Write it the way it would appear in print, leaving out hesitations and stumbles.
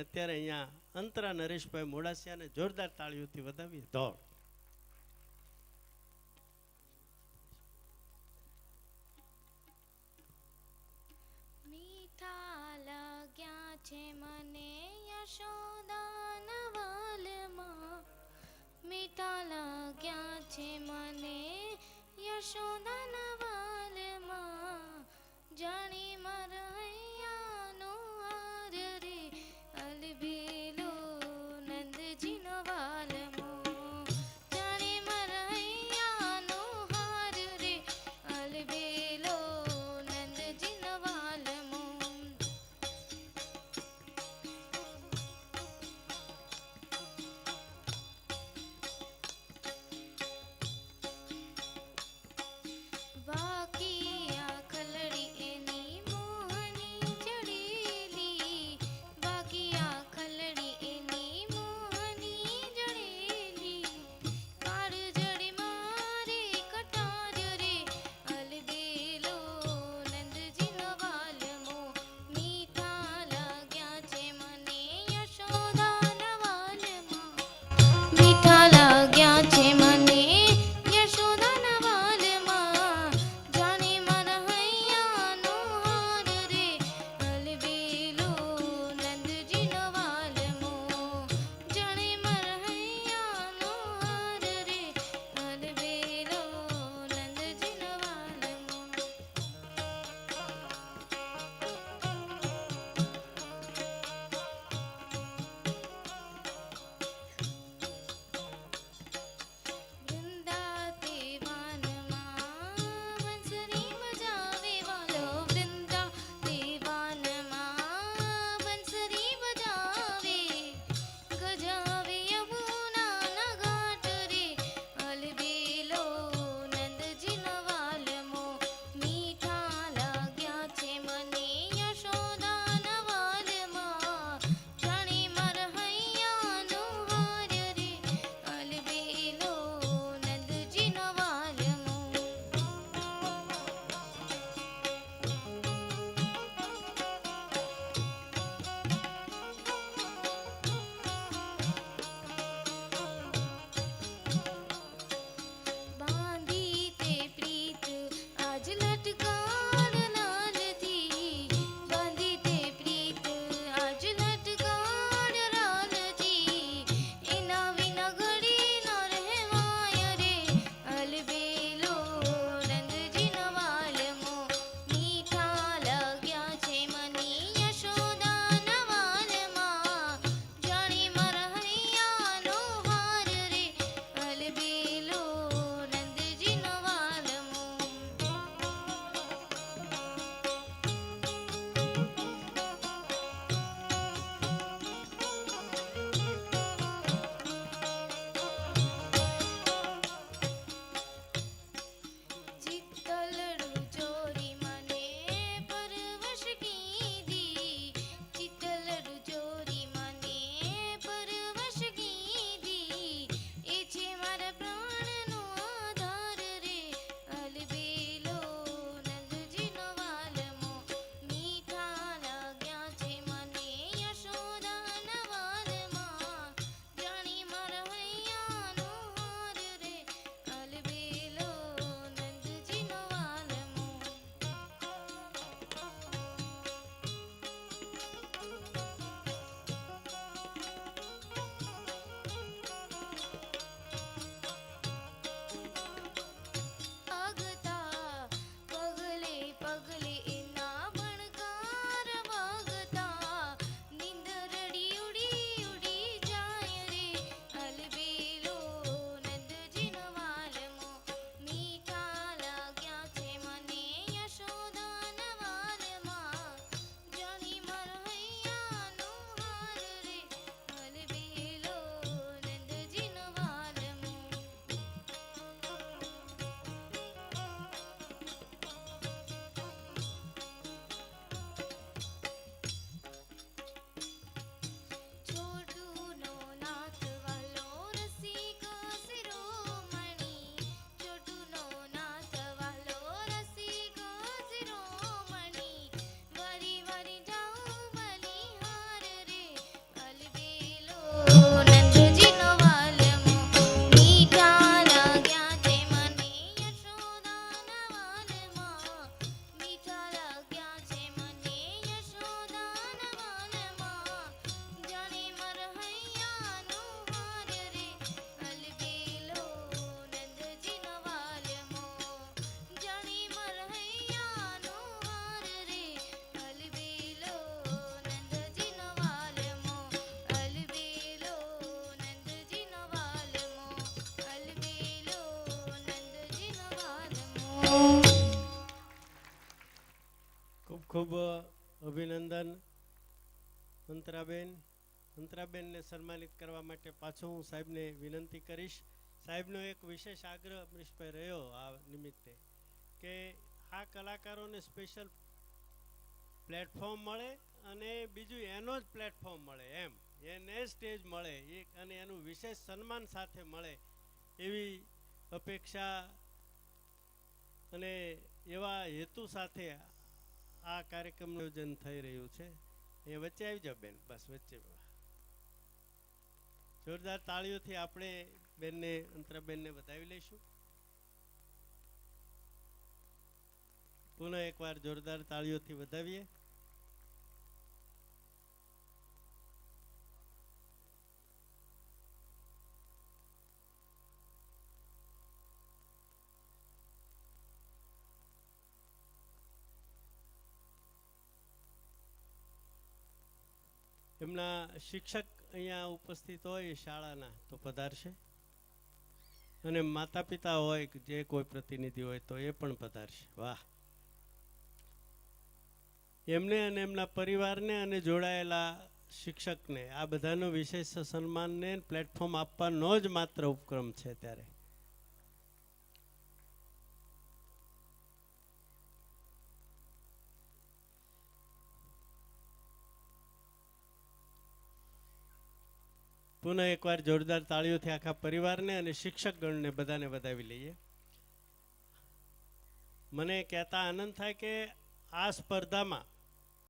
અત્યારે અહીંયા અંતરા નરેશભાઈ મોડાસિયાને જોરદાર તાળીઓથી વધાવીએ. ધોળ. મીઠા લાગ્યા છે મને યશોદાના વાલમાં, મીઠા લાગ્યા છે મને યશોદાના વાલમાં, જાણી મરૈયાનો હાર રે અલબેલો નંદજીનો વાલમો, ખૂબ અભિનંદન મંત્રાબેનને સન્માનિત કરવા માટે પાછો હું સાહેબને વિનંતી કરીશ. સાહેબનો એક વિશેષ આગ્રહ અમરીશભાઈ રહ્યો આ નિમિત્તે કે આ કલાકારોને સ્પેશિયલ પ્લેટફોર્મ મળે અને બીજું એનો જ પ્લેટફોર્મ મળે, એમ એને સ્ટેજ મળે અને એનું વિશેષ સન્માન સાથે મળે એવી અપેક્ષા અને એવા હેતુ સાથે આ કાર્યક્રમનું આયોજન થઈ રહ્યું છે. એ વચ્ચે આવી જાઓ બેન, બસ વચ્ચે. જોરદાર તાળીઓથી આપણે બેનને અંતરાબેનને વધાવી લઈશું. પુનઃ એકવાર જોરદાર તાળીઓથી વધાવીએ. એમના શિક્ષક અહીંયા ઉપસ્થિત હોય શાળાના તો પધારશે, અને માતા પિતા હોય કે જે કોઈ પ્રતિનિધિ હોય તો એ પણ પધારશે. વાહ! એમને અને એમના પરિવારને અને જોડાયેલા શિક્ષકને આ બધાનો વિશેષ સન્માનને પ્લેટફોર્મ આપવાનો જ માત્ર ઉપક્રમ છે. ત્યારે પુનઃ એકવાર જોરદાર તાળીઓથી આખા પરિવારને અને શિક્ષકગણને બધાને વધાવી લઈએ. મને કહેતા આનંદ થાય કે આ સ્પર્ધામાં